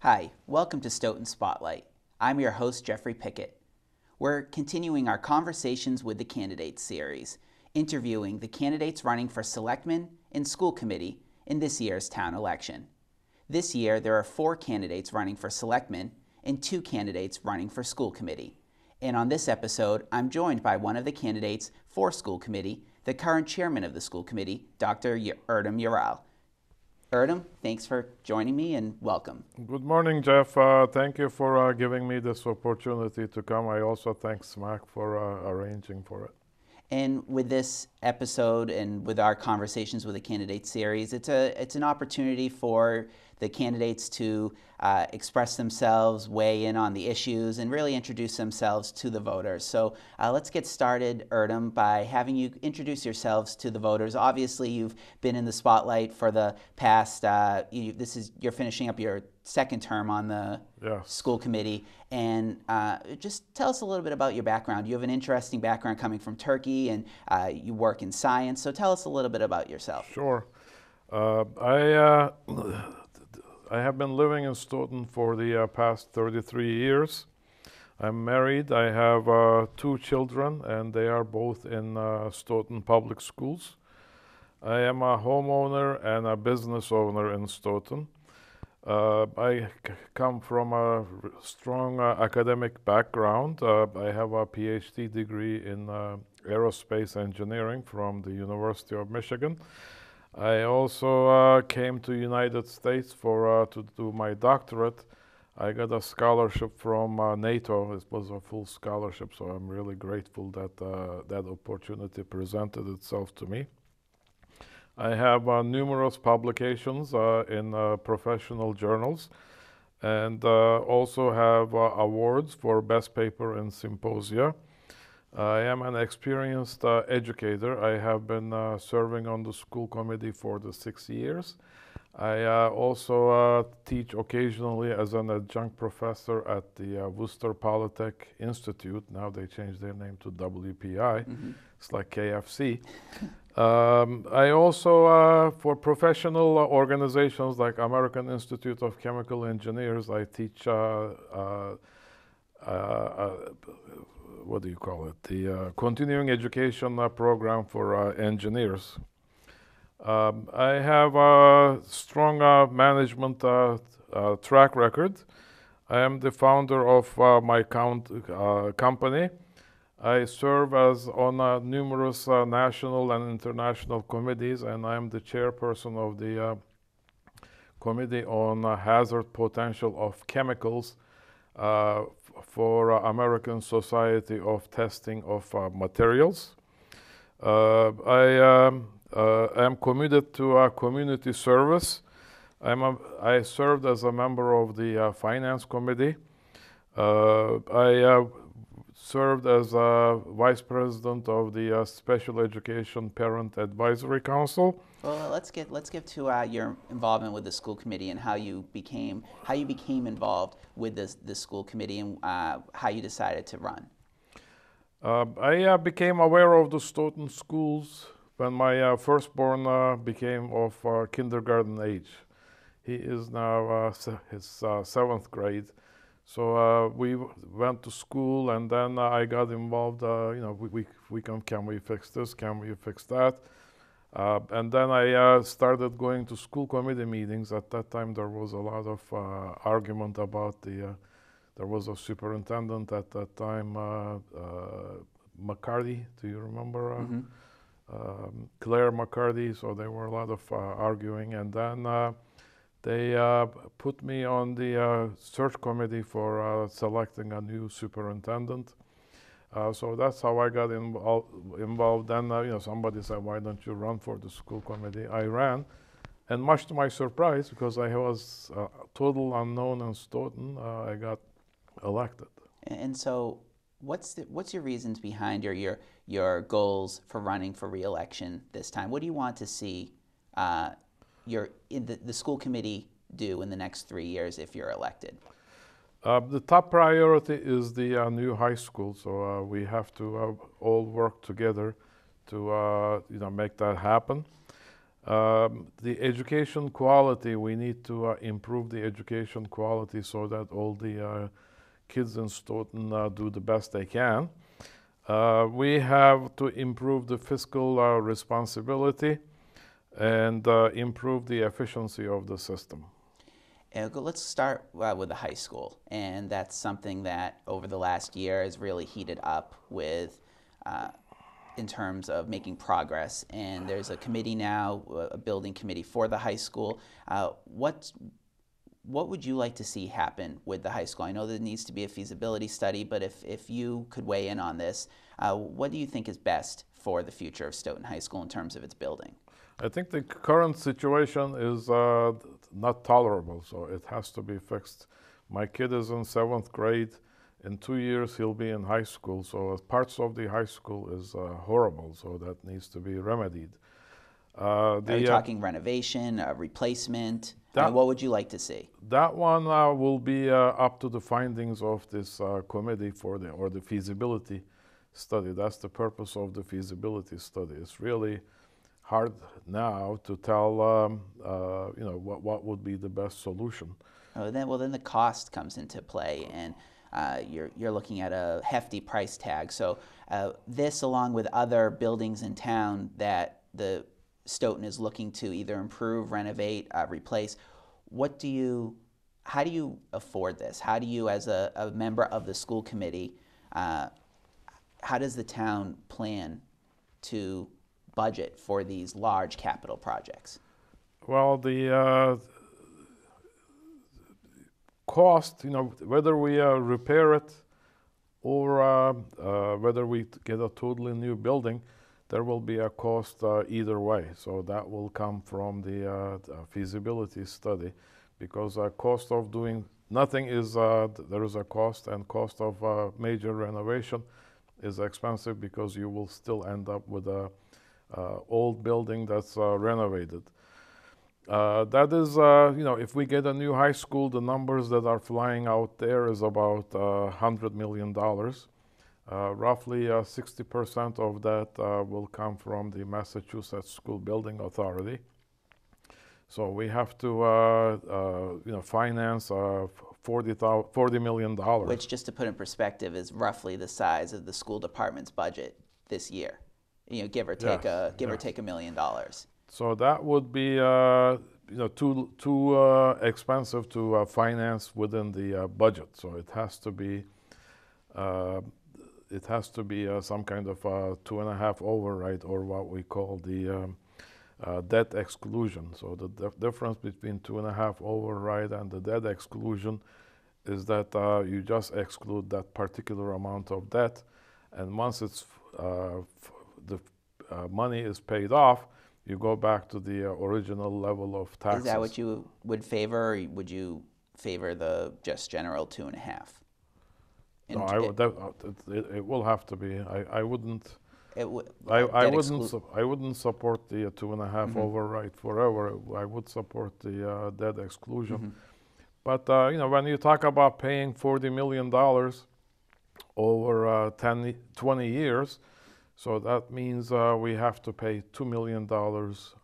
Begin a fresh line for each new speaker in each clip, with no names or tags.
Hi, welcome to Stoughton Spotlight. I'm your host, Jeffrey Pickette. We're continuing our Conversations with the Candidates series, interviewing the candidates running for selectmen and school committee in this year's town election. This year, there are 4 candidates running for selectmen and 2 candidates running for school committee. And on this episode, I'm joined by one of the candidates for school committee, the current chairman of the school committee, Dr. Erdem Ural. Erdem, thanks for joining me and welcome.
Good morning, Jeff. Thank you for giving me this opportunity to come. I also thank SMAC for arranging for it.
And with this episode and with our Conversations with the Candidates series, it's an opportunity for the candidates to express themselves, weigh in on the issues, and really introduce themselves to the voters. So let's get started, Erdem, by having you introduce yourselves to the voters. Obviously, you've been in the spotlight for the past, you're finishing up your second term on the school committee. And just tell us a little bit about your background. You have an interesting background coming from Turkey, and you work in science. So tell us a little bit about yourself.
Sure. I have been living in Stoughton for the past 33 years. I'm married. I have 2 children, and they are both in Stoughton public schools. I am a homeowner and a business owner in Stoughton. I come from a strong academic background. I have a PhD degree in aerospace engineering from the University of Michigan. I also came to United States to do my doctorate. I got a scholarship from NATO. It was a full scholarship, so I'm really grateful that that opportunity presented itself to me. I have numerous publications in professional journals, and also have awards for best paper in symposia. I am an experienced educator. I have been serving on the school committee for the 6 years. I also teach occasionally as an adjunct professor at the Worcester Polytech Institute. Now they changed their name to WPI. Mm-hmm. It's like KFC. I also, for professional organizations like American Institute of Chemical Engineers, I teach what do you call it? The continuing education program for engineers. I have a strong management track record. I am the founder of my company. I serve on numerous national and international committees, and I am the chairperson of the Committee on Hazard Potential of Chemicals for American Society of Testing of Materials. I am committed to community service. I served as a member of the Finance Committee. I served as Vice President of the Special Education Parent Advisory Council.
Well, let's get to your involvement with the school committee and how you became involved with the school committee and how you decided to run.
I became aware of the Stoughton schools when my firstborn became of kindergarten age. He is now his 7th grade. So we went to school, and then I got involved. Can we fix this? Can we fix that? And then I started going to school committee meetings. At that time, there was a lot of argument about there was a superintendent at that time, McCarty. Do you remember? Mm-hmm. Claire McCarty. So there were a lot of arguing, and then they put me on the search committee for selecting a new superintendent. So that's how I got involved. Then somebody said, "Why don't you run for the school committee?" I ran, and much to my surprise, because I was total unknown in Stoughton, I got elected.
And so, what's your reasons behind your goals for running for re-election this time? What do you want to see the school committee do in the next 3 years if you're elected?
The top priority is the new high school, so we have to all work together to make that happen. The education quality, we need to improve the education quality so that all the kids in Stoughton do the best they can. We have to improve the fiscal responsibility and improve the efficiency of the system.
Let's start with the high school, and that's something that over the last year has really heated up with in terms of making progress. And there's a committee now, a building committee for the high school. What would you like to see happen with the high school? I know there needs to be a feasibility study, but if you could weigh in on this, what do you think is best for the future of Stoughton High School in terms of its building?
I think the current situation is not tolerable, so it has to be fixed. My kid is in 7th grade. In 2 years, he'll be in high school, so parts of the high school is horrible, so that needs to be remedied.
Are you talking renovation, replacement? What would you like to see?
That one will be up to the findings of this committee for the feasibility study. That's the purpose of the feasibility study. It's really hard now to tell, what would be the best solution.
Then the cost comes into play, and you're looking at a hefty price tag. So this, along with other buildings in town that the Stoughton is looking to either improve, renovate, replace, how do you afford this? How do you, as a member of the school committee, how does the town plan to budget for these large capital projects?
Well, the cost, whether we repair it or whether we get a totally new building, there will be a cost either way. So that will come from the feasibility study, because cost of doing nothing is, there is a cost, and cost of major renovation is expensive because you will still end up with a old building that's renovated. That is, if we get a new high school, the numbers that are flying out there is about $100 million. Roughly 60% of that will come from the Massachusetts School Building Authority. So we have to, finance $40 million.
Which, just to put in perspective, is roughly the size of the school department's budget this year. Give or take $1 million.
So that would be, too expensive to finance within the budget. So it has to be. Some kind of 2.5 override, or what we call the debt exclusion. So the difference between 2.5 override and the debt exclusion is that you just exclude that particular amount of debt, and once it's the money is paid off, you go back to the original level of taxes.
Is that what you would favor, or would you favor the just general 2.5?
No, it will have to be. I wouldn't. I wouldn't support the 2.5 override forever. I would support the debt exclusion. But when you talk about paying $40 million over 20 years, so that means we have to pay $2 million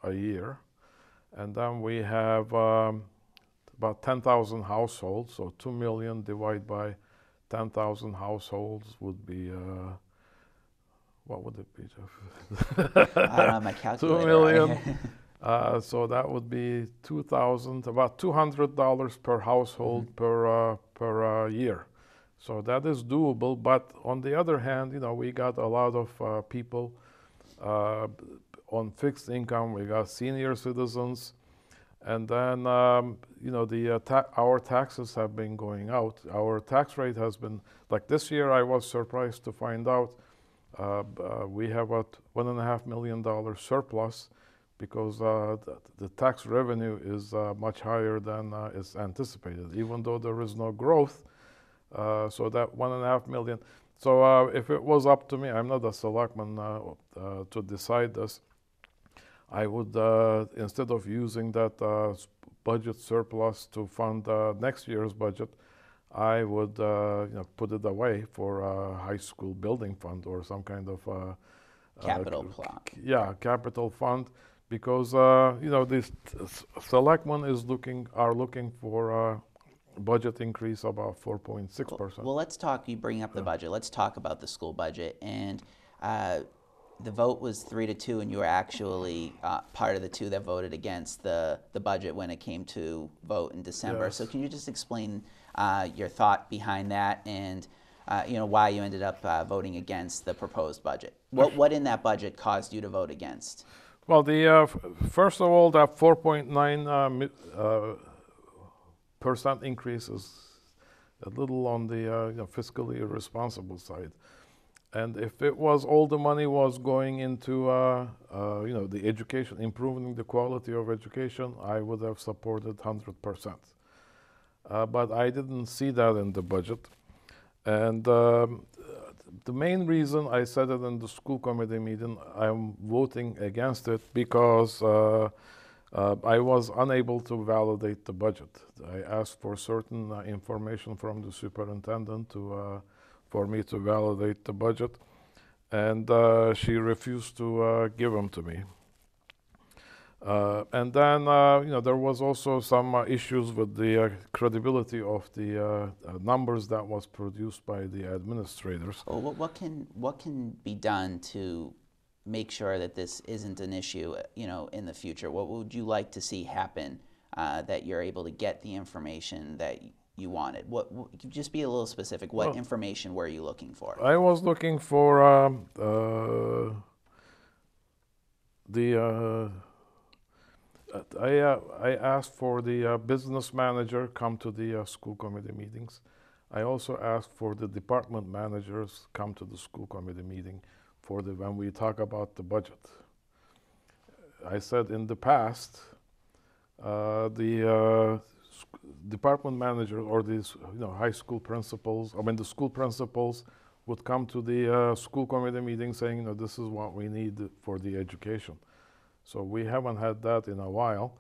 a year, and then we have about 10,000 households. So 2 million divided by 10,000 households would be, what would it be, Jeff?
I don't have my calculator.
2 million. So that would be about $200 per household per year. So that is doable. But on the other hand, we got a lot of people on fixed income. We got senior citizens. And then, our taxes have been going out. Our tax rate has been, like this year, I was surprised to find out we have a $1.5 million surplus, because the tax revenue is much higher than is anticipated, even though there is no growth. So that $1.5 million. So if it was up to me, I'm not a selectman to decide this. I would, instead of using that budget surplus to fund next year's budget, I would put it away for a high school building fund or some kind of
capital plan.
Yeah, capital fund, because this selectmen are looking for a budget increase about 4.6%.
Well, let's talk. You bring up the budget. Let's talk about the school budget. And the vote was 3-2, and you were actually part of the two that voted against the budget when it came to vote in December.
Yes.
So can you just explain your thought behind that, and why you ended up voting against the proposed budget? What in that budget caused you to vote against?
Well, first of all, that 4.9 percent increase is a little on the fiscally irresponsible side. And if it was all the money was going into the education, improving the quality of education, I would have supported 100%. But I didn't see that in the budget. And the main reason I said it in the school committee meeting, I'm voting against it because I was unable to validate the budget. I asked for certain information from the superintendent for me to validate the budget, and she refused to give them to me. And then, there was also some issues with the credibility of the numbers that was produced by the administrators.
Well, what can be done to make sure that this isn't an issue, in the future? What would you like to see happen that you're able to get the information that you wanted? Just be a little specific. What information were you looking for?
I was looking for I asked for the business manager come to the school committee meetings. I also asked for the department managers come to the school committee meeting when we talk about the budget. I said in the past, the department managers or these high school principals, the school principals would come to the school committee meeting saying, this is what we need for the education. So we haven't had that in a while.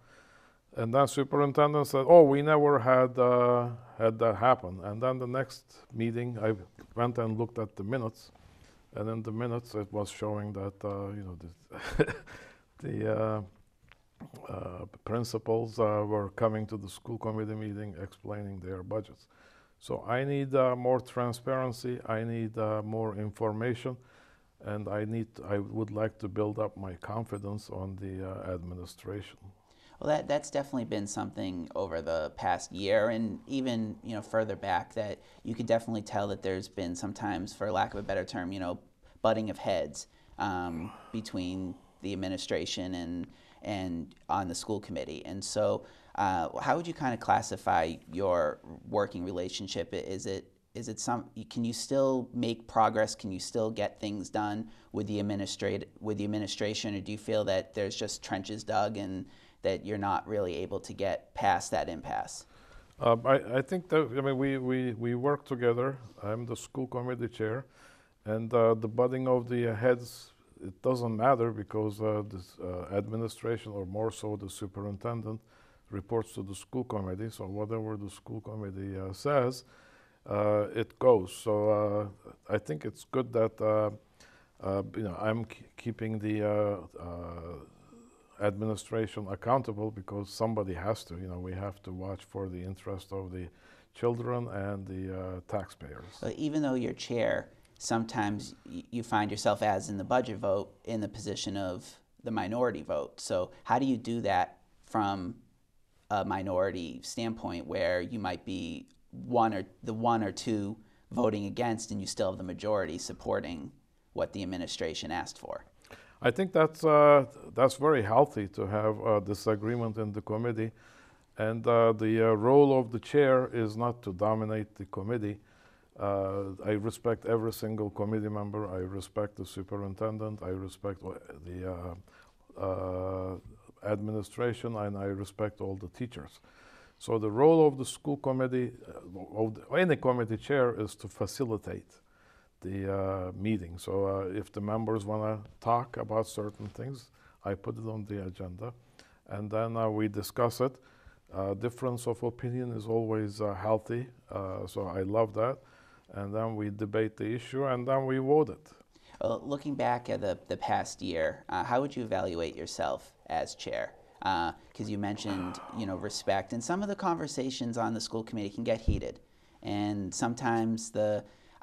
And then superintendent said, we never had that happen. And then the next meeting, I went and looked at the minutes. And in the minutes, it was showing that, the principals were coming to the school committee meeting explaining their budgets. So I need more transparency. I need more information. And I would like to build up my confidence on the administration.
Well, that's definitely been something over the past year, and even further back, that you could definitely tell that there's been sometimes, for lack of a better term, butting of heads between the administration and on the school committee. And so, how would you kind of classify your working relationship? Can you still make progress? Can you still get things done with the administration, or do you feel that there's just trenches dug and that you're not really able to get past that impasse?
I think that we work together. I'm the school committee chair, and the butting of the heads, it doesn't matter because this administration, or more so the superintendent, reports to the school committee. So whatever the school committee says, it goes. So I think it's good that I'm keeping the administration accountable, because somebody has to. We have to watch for the interest of the children and the taxpayers.
So even though you're chair, sometimes you find yourself, as in the budget vote, in the position of the minority vote. So how do you do that from a minority standpoint, where you might be one or two voting against, and you still have the majority supporting what the administration asked for?
I think that's very healthy to have a disagreement in the committee, and the role of the chair is not to dominate the committee. I respect every single committee member. I respect the superintendent. I respect the administration, and I respect all the teachers. So the role of the school committee, any committee chair, is to facilitate the meeting. So if the members want to talk about certain things, I put it on the agenda, and then we discuss it. Difference of opinion is always healthy, so I love that. And then we debate the issue, and then we vote it.
Looking back at the past year, how would you evaluate yourself as chair? Because you mentioned, respect, and some of the conversations on the school committee can get heated, and sometimes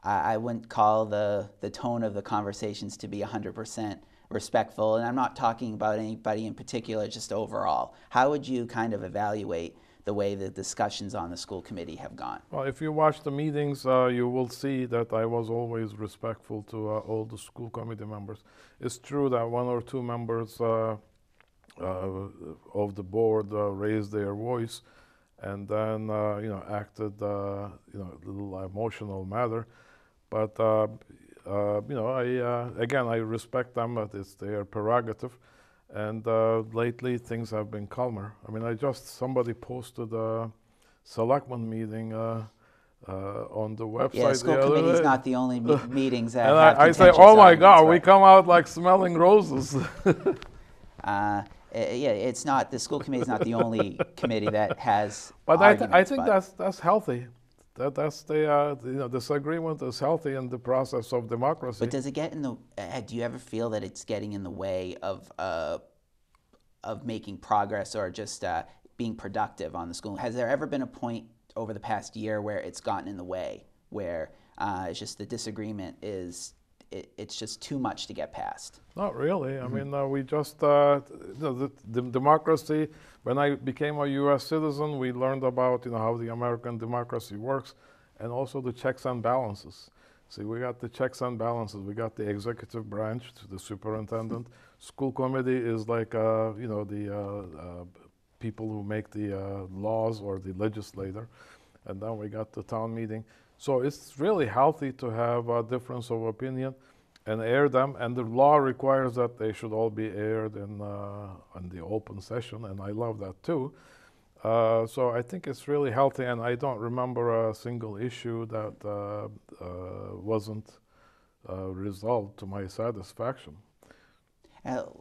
I wouldn't call the tone of the conversations to be 100% respectful, and I'm not talking about anybody in particular, just overall. How would you kind of evaluate the way the discussions on the school committee have gone?
Well, if you watch the meetings, you will see that I was always respectful to all the school committee members. It's true that one or two members of the board raised their voice and then acted a little emotional matter, but I respect them, but it's their prerogative. And lately things have been calmer. I mean, somebody posted a selectman meeting on the website.
Yeah, school committee is not the only meetings that
and
have
I say,
contentious
oh my
arguments,
God,
right?
we come out like smelling roses.
Yeah, it's not, the school committee is not the only committee that has
But
arguments.
I think that's healthy. That's the disagreement is healthy in the process of democracy.
But does it get in the? Do you ever feel that it's getting in the way of making progress or just being productive on the school? Has there ever been a point over the past year where it's gotten in the way, where it's just the disagreement is it's just too much to get past?
Not really. Mm-hmm. I mean, we just the democracy. When I became a U.S. citizen, we learned about how the American democracy works, and also the checks and balances. See, we got the checks and balances. We got the executive branch, the superintendent. School committee is like the people who make the laws or the legislator, and then we got the town meeting. So it's really healthy to have a difference of opinion and air them, and the law requires that they should all be aired in the open session, and I love that too. So I think it's really healthy, and I don't remember a single issue that wasn't resolved to my satisfaction.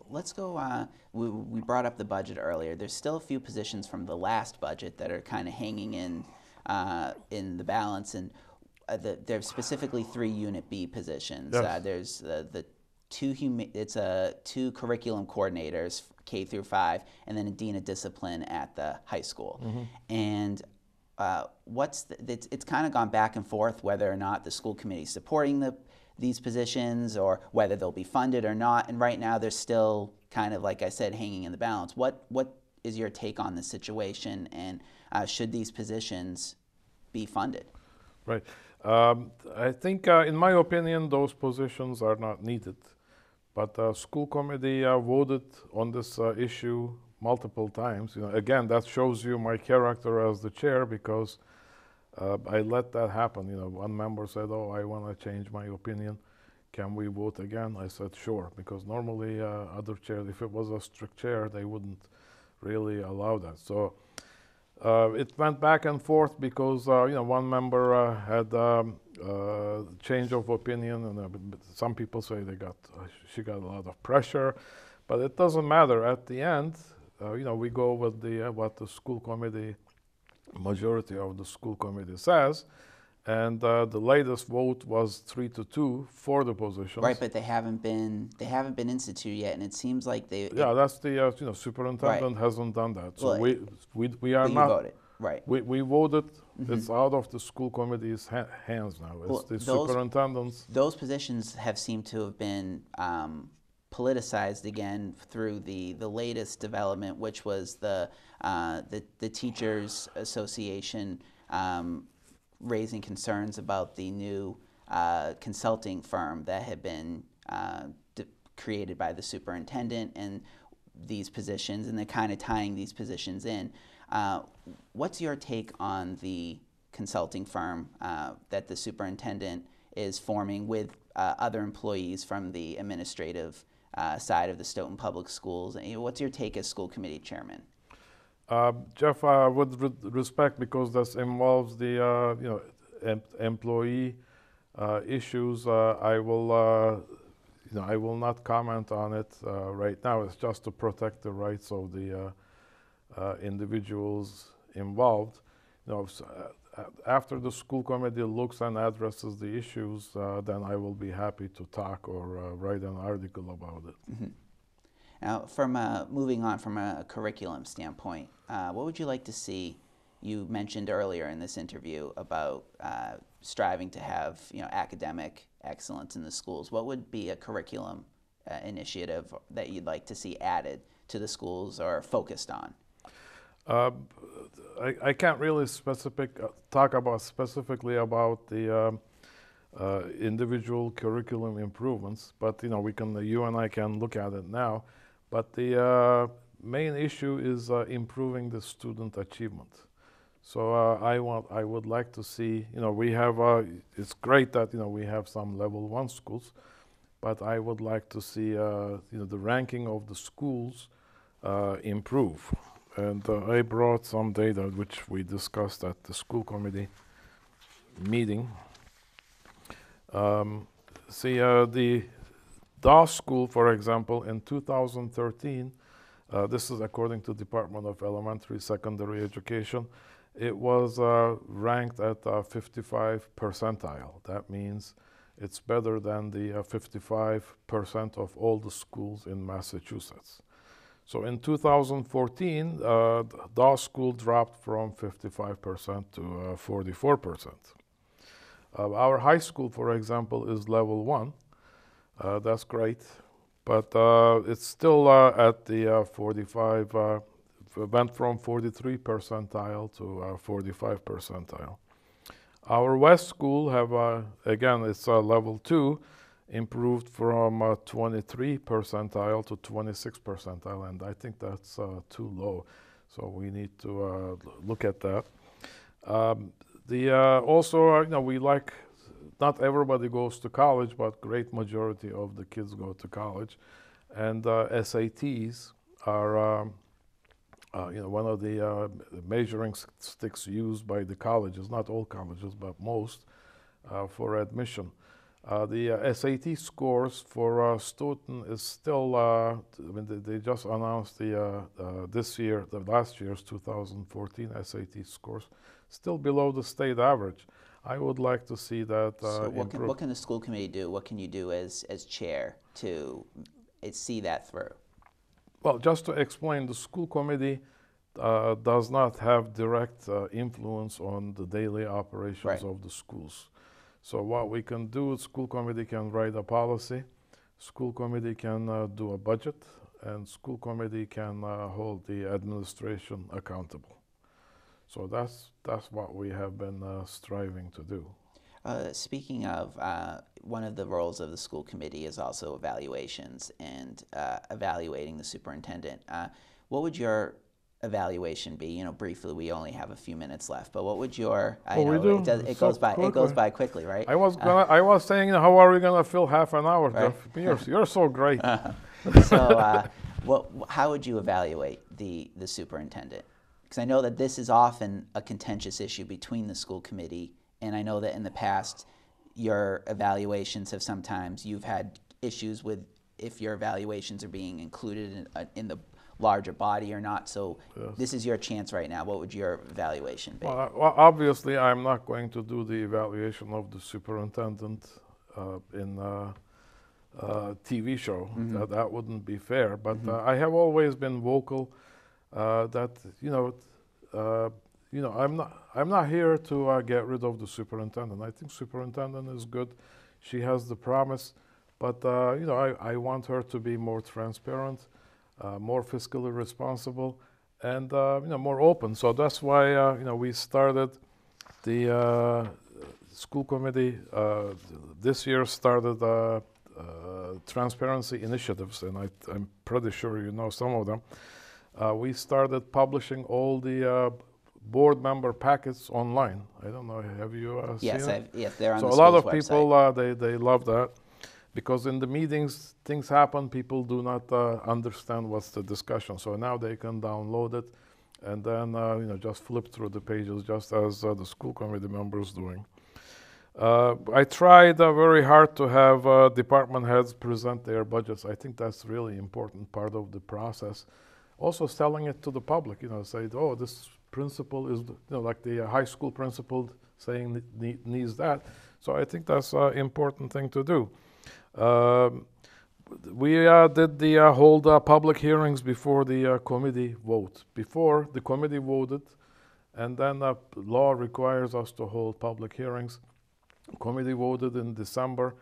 Let's go, we brought up the budget earlier. There's still a few positions from the last budget that are kind of hanging in the balance, and there's specifically 3 Unit B positions.
Yes.
There's the two curriculum coordinators, K through 5, and then a dean of discipline at the high school. Mm-hmm. And it's kind of gone back and forth whether or not the school committee is supporting these positions or whether they'll be funded or not. And right now they're still kind of, like I said, hanging in the balance. What is your take on the situation, and should these positions be funded?
Right. I think, in my opinion, those positions are not needed. But the school committee voted on this issue multiple times. Again, that shows you my character as the chair, because I let that happen. One member said, "Oh, I want to change my opinion. Can we vote again?" I said, "Sure," because normally other chairs, if it was a strict chair, they wouldn't really allow that. So it went back and forth because one member had change of opinion, and some people say she got a lot of pressure, but it doesn't matter. At the end, we go with what the school committee, majority of the school committee says, and the latest vote was 3-2 for the positions.
Right, but they haven't been instituted yet, and it seems like they.
Yeah, that's the superintendent hasn't done that. So
well,
we are not.
You voted, right?
We voted. Mm-hmm. It's out of the school committee's hands now. It's the superintendent's.
Those positions have seemed to have been politicized again through the latest development, which was the Teachers Association raising concerns about the new consulting firm that had been created by the superintendent and these positions, and they're kind of tying these positions in. What's your take on the consulting firm that the superintendent is forming with other employees from the administrative side of the Stoughton Public Schools? What's your take as school committee chairman?
Jeff, with respect, because this involves the employee issues, I will not comment on it right now. It's just to protect the rights of the individuals involved. After the school committee looks and addresses the issues, then I will be happy to talk or write an article about it.
Mm-hmm. Now, moving on from a curriculum standpoint, what would you like to see? You mentioned earlier in this interview about striving to have academic excellence in the schools. What would be a curriculum initiative that you'd like to see added to the schools or focused on?
I can't really talk about specifically about the individual curriculum improvements, but you and I can look at it now. But the main issue is improving the student achievement. So I would like to see, we have, it's great that, we have some level 1 schools, but I would like to see, the ranking of the schools improve. And I brought some data which we discussed at the school committee meeting. The Dawes School, for example, in 2013, this is according to Department of Elementary Secondary Education, it was ranked at 55 percentile. That means it's better than the 55% of all the schools in Massachusetts. So in 2014, Dawes School dropped from 55% to 44%. Our high school, for example, is level 1. That's great, but it's still at the 45, went from 43 percentile to 45 percentile. Our West School have, again, it's level 2, improved from 23 percentile to 26 percentile, and I think that's too low. So we need to look at that. Also, we like, not everybody goes to college, but great majority of the kids go to college. And SATs are, one of the measuring sticks used by the colleges, not all colleges, but most, for admission. The SAT scores for Stoughton is still, they just announced this year, the last year's 2014 SAT scores, still below the state average. I would like to see that
So what can the school committee do? What can you do as chair to see that through?
Well, just to explain, the school committee does not have direct influence on the daily operations of the schools. So what we can do, school committee can write a policy, school committee can do a budget, and school committee can hold the administration accountable. So that's what we have been striving to do.
Speaking of, one of the roles of the school committee is also evaluations and evaluating the superintendent. What would your evaluation be? Briefly, we only have a few minutes left, but what would your? It goes by quickly, right?
I was saying, how are we gonna fill half an hour,
right?
Jeff? You're so great.
So, how would you evaluate the superintendent? Because I know that this is often a contentious issue between the school committee, and I know that in the past, your evaluations have sometimes, you've had issues with if your evaluations are being included in the larger body or not. So This is your chance right now. What would your evaluation be?
Well, obviously, I'm not going to do the evaluation of the superintendent in a TV show.
Mm-hmm.
That wouldn't be fair. But I have always been vocal that I'm not here to get rid of the superintendent. I think superintendent is good. She has the promise, but I want her to be more transparent, more fiscally responsible, and more open. So that's why we started the school committee this year started transparency initiatives, and I'm pretty sure you know some of them. We started publishing all the board member packets online. I don't know, have you seen it?
Yes, they're on
the school's website. So a lot of people, they love that, because in the meetings, things happen, people do not understand what's the discussion. So now they can download it and then just flip through the pages, just as the school committee members doing. I tried very hard to have department heads present their budgets. I think that's really important part of the process. Also selling it to the public, say, oh, this principal is, like the high school principal saying needs that. So I think that's an important thing to do. We did the hold public hearings before the committee vote. Before the committee voted, and then law requires us to hold public hearings. Committee voted in December,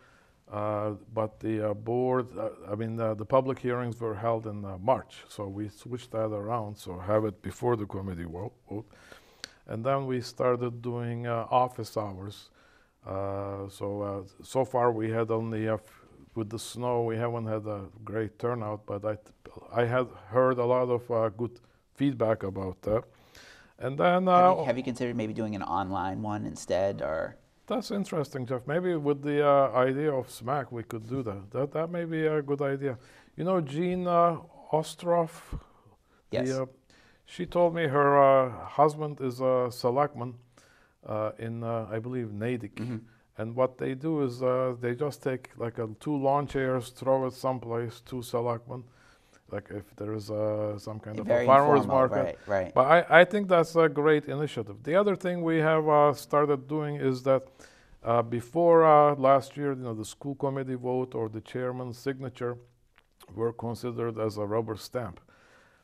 but the board, the public hearings were held in March. So we switched that around, so have it before the committee vote. And then we started doing office hours. So far we had only, with the snow, we haven't had a great turnout, but I had heard a lot of good feedback about that. And then
have you considered maybe doing an online one instead, or?
That's interesting, Jeff. Maybe with the idea of SMAC, we could do that. That may be a good idea. You know, Jean Ostroff?
Yes.
She told me her husband is a selectman in, I believe, Natick.
Mm-hmm.
And what they do is they just take like 2 lawn chairs, throw it someplace, 2 selectmen, like if there is some kind of a farmer's market.
Right.
But I think that's a great initiative. The other thing we have started doing is that before last year, the school committee vote or the chairman's signature were considered as a rubber stamp.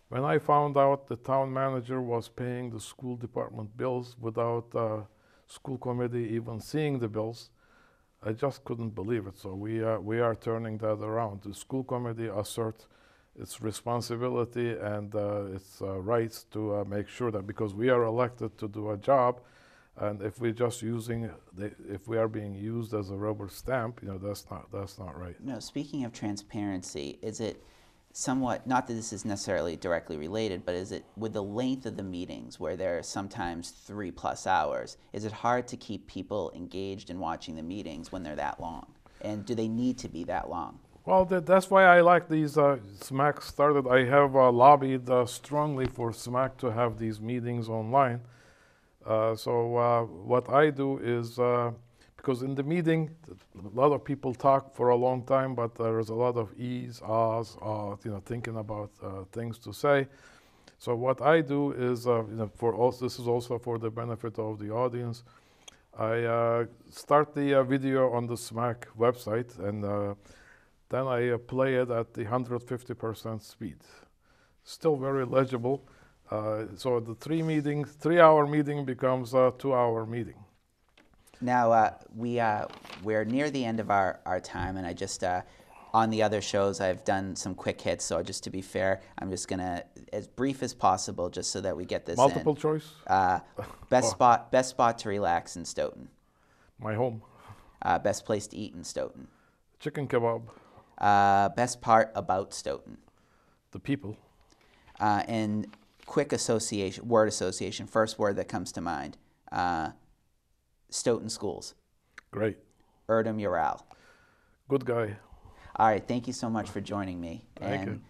When I found out the town manager was paying the school department bills without school committee even seeing the bills, I just couldn't believe it. So we are turning that around. The school committee assert its responsibility and its rights to make sure that, because we are elected to do a job, and if we're just if we are being used as a rubber stamp, that's not right.
No, speaking of transparency, is it somewhat, not that this is necessarily directly related, but is it with the length of the meetings where there are sometimes 3+ hours, is it hard to keep people engaged in watching the meetings when they're that long? And do they need to be that long?
Well, that's why I like these SMAC started. I have lobbied strongly for SMAC to have these meetings online. So what I do is, because in the meeting, a lot of people talk for a long time, but there is a lot of ease, ahs, thinking about things to say. So what I do is, this is also for the benefit of the audience. I start the video on the SMAC website, and then I play it at the 150% speed. Still very legible. So the 3-hour meeting becomes a 2-hour meeting.
Now, we're near the end of our time, and I just, on the other shows, I've done some quick hits, so just to be fair, I'm just going to, as brief as possible, just so that we get this
Multiple choice?
Best spot to relax in Stoughton.
My home.
Best place to eat in Stoughton.
Chicken kebab.
Best part about Stoughton.
The people.
And quick word association, first word that comes to mind. Stoughton schools.
Great.
Erdem Ural.
Good guy.
All right, thank you so much for joining me.
Thank you.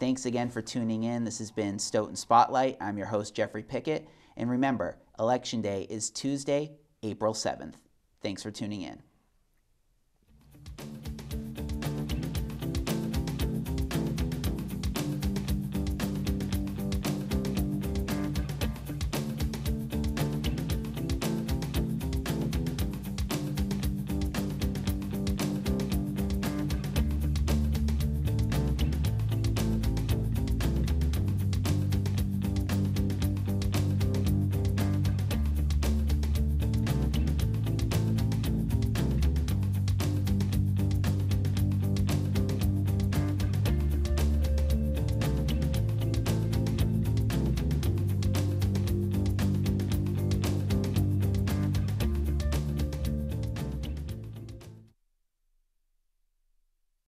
Thanks again for tuning in. This has been Stoughton Spotlight. I'm your host, Jeffrey Pickette. And remember, Election Day is Tuesday, April 7th. Thanks for tuning in.